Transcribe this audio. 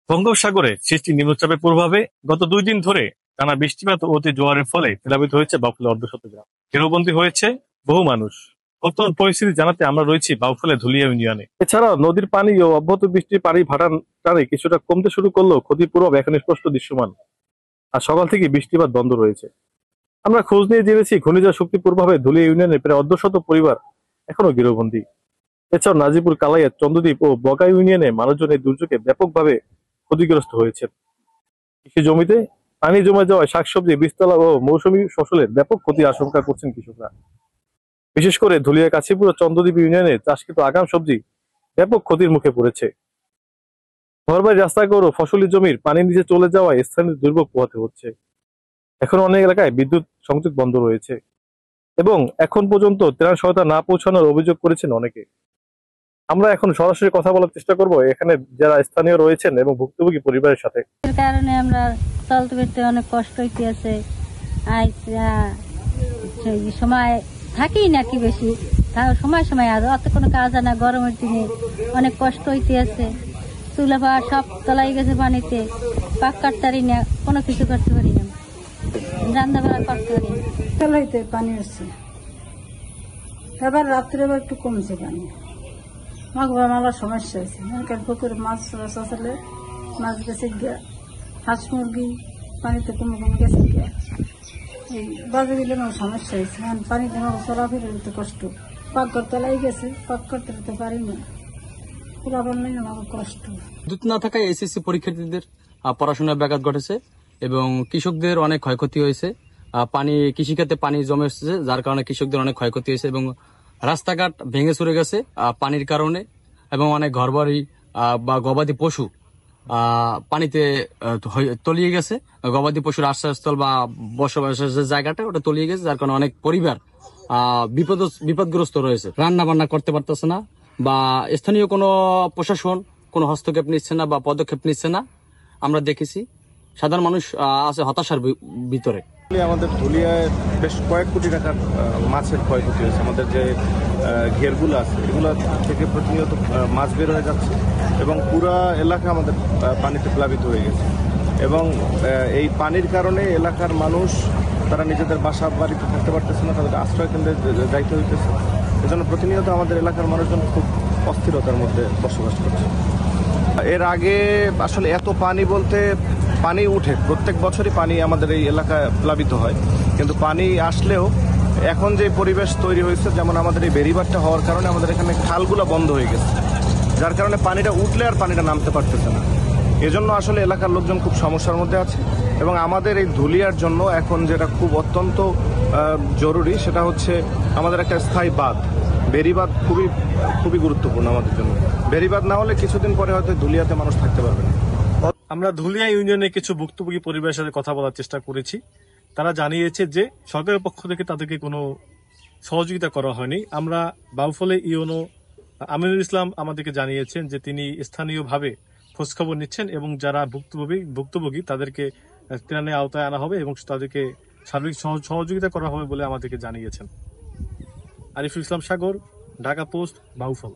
বঙ্গোপসাগরে সৃষ্টি নিম্নচাপের প্রভাবে গত 2 দিন ধরে টানা বৃষ্টিপাত ও অতি জোয়ারের ফলে প্লাবিত হয়েছে বাউফলে অর্ধশত গ্রাম। ঘেরোবন্দী হয়েছে বহু মানুষ। বর্তমান পরিস্থিতি জানাতে আমরা রয়েছি বাউফলে ধুলিয়া ইউনিয়নে। এছাড়াও নদীর পানি ও অব্যাহত বৃষ্টির পানি ভাটার টানে কিছুটা কমতে শুরু করলেও ক্ষতির প্রভাব এখন স্পষ্ট দৃশ্যমান। আর সকাল থেকে বৃষ্টিপাত বন্ধ রয়েছে। আমরা খোঁজ নিয়ে জেনেছি ঘূর্ণিঝড় শক্তির প্রভাবে ধুলিয়া ইউনিয়নের প্রায় অর্ধশত পরিবার এখনো গৃহবন্দী। এছাড়াও নাজিপুর, কালাইয়া, চন্দ্রদ্বীপ ও বগা ইউনিয়নে মানুষজন এই দুর্যোগে ব্যাপকভাবে ক্ষতিগ্রস্ত হয়েছে। কৃষি জমিতে পানি জমে যাওয়ায় শাকসবজি, বীজতলা ও মৌসুমী ফসলের ব্যাপক ক্ষতির আশঙ্কা করছেন কৃষকরা। বিশেষ করে ধুলিয়া, কাশীপুর ও চন্দ্রদ্বীপ ইউনিয়নে চাষকৃত আগাম সবজি ব্যাপক ক্ষতির মুখে পড়েছে। ঘরবাড়ি, রাস্তাঘর ও ফসলি জমির পানি নিচে চলে যাওয়ায় স্থানীয় দুর্ভোগ পোহাতে হচ্ছে। এখন অনেক এলাকায় বিদ্যুৎ সংযোগ বন্ধ রয়েছে এবং এখন পর্যন্ত ত্রাণ সহায়তা না পৌঁছানোর অভিযোগ করেছেন অনেকে। আমরা এখন সরাসরি কথা বলার চেষ্টা করব এখানে যারা স্থানীয় রয়েছেন এবং ভুক্তভোগী পরিবারের সাথে। এর কারণে আমরা চলতে ফিরতে অনেক কষ্ট হইতেছে। সময় থাকি নাকি বেশি, সময় সময় আর অত কোনো কাজ না। গরমের দিনে অনেক কষ্ট হইতেছে। চুলা পাড় সব তলাই গেছে পানিতে, পাক কাটতে পারি না, কোনো কিছু করতে পারি না, রান্না বান্না করতে পারি না। তলাইতে পানি আসছে, এবার রাত্রে এবার একটু কমছে পানি। মালা সমস্যা হয়েছে, পুকুরে মাছ আসলে মাছ গেছে গিয়া, হাঁস মুরগি পানিতে কমে কমে গেছে গিয়া, এই বাজে দিলে আমার সমস্যা হয়েছে। পানিতে আমার চলাফেরা করতে কষ্ট, পাকঘর তলাই গেছে, পাক করতে পারি না, পুরাবার নেই আমার কষ্ট। বিদ্যুৎ না থাকায় এসএসসি পরীক্ষার্থীদের পড়াশোনার ব্যাঘাত ঘটেছে এবং কৃষকদের অনেক ক্ষয়ক্ষতি হয়েছে। কৃষিখাতে পানি জমে এসেছে, যার কারণে কৃষকদের অনেক ক্ষয়ক্ষতি হয়েছে এবং রাস্তাঘাট ভেঙে চুরে গেছে পানির কারণে, এবং অনেক ঘরবাড়ি বা গবাদি পশু পানিতে তলিয়ে গেছে। গবাদি পশুর আশ্রয়স্থল বা বসবাসের যে জায়গাটা ওটা তলিয়ে গেছে, যার কারণে অনেক পরিবার বিপদগ্রস্ত রয়েছে। রান্না বান্না করতে পারতেছে না বা স্থানীয় কোনো প্রশাসন কোনো হস্তক্ষেপ নিচ্ছে না বা পদক্ষেপ নিচ্ছে না। আমরা দেখেছি সাধারণ মানুষ আছে হতাশার ভিতরে। আমাদের ধুলিয়ায় বেশ কয়েক কোটি টাকার মাছের ক্ষয়ক্ষতি হয়েছে। আমাদের যে ঘেরগুলো আছে এগুলো থেকে প্রতিনিয়ত মাছ বের হয়ে যাচ্ছে এবং পুরা এলাকা আমাদের পানিতে প্লাবিত হয়ে গেছে এবং এই পানির কারণে এলাকার মানুষ তারা নিজেদের বাসা বাড়িতে থাকতে পারতেছে না, তাদের আশ্রয় কেন্দ্রে যাইতে হইতেছে। এজন্য প্রতিনিয়ত আমাদের এলাকার মানুষজন খুব অস্থিরতার মধ্যে বসবাস করছে। এর আগে আসলে এত পানি বলতে পানি উঠে, প্রত্যেক বছরই পানি আমাদের এই এলাকায় প্লাবিত হয়, কিন্তু পানি আসলেও এখন যে পরিবেশ তৈরি হয়েছে, যেমন আমাদের এই বেড়িবাঁধটা হওয়ার কারণে আমাদের এখানে খালগুলো বন্ধ হয়ে গেছে, যার কারণে পানিটা উঠলে আর পানিটা নামতে পারতেছে না। এজন্য আসলে এলাকার লোকজন খুব সমস্যার মধ্যে আছে এবং আমাদের এই ধুলিয়ার জন্য এখন যেটা খুব অত্যন্ত জরুরি সেটা হচ্ছে আমাদের একটা স্থায়ী বাঁধ, বেড়িবাঁধ খুবই গুরুত্বপূর্ণ আমাদের জন্য। বেড়িবাঁধ না হলে কিছুদিন পরে হয়তো ধুলিয়াতে মানুষ থাকতে পারবে না। আমরা ধুলিয়া ইউনিয়নে কিছু ভুক্তভোগী পরিবারের সাথে কথা বলার চেষ্টা করেছি। তারা জানিয়েছে যে সরকারের পক্ষ থেকে তাদেরকে কোনো সহযোগিতা করা হয়নি। আমরা বাউফলে ইউনো আমিনুল ইসলাম আমাদেরকে জানিয়েছেন যে তিনি স্থানীয়ভাবে খোঁজখবর নিচ্ছেন এবং যারা ভুক্তভোগী তাদেরকে ত্রাণের আওতায় আনা হবে এবং তাদেরকে সার্বিক সহযোগিতা করা হবে বলে আমাদেরকে জানিয়েছেন। আরিফুল ইসলাম সাগর, ঢাকা পোস্ট, বাউফল।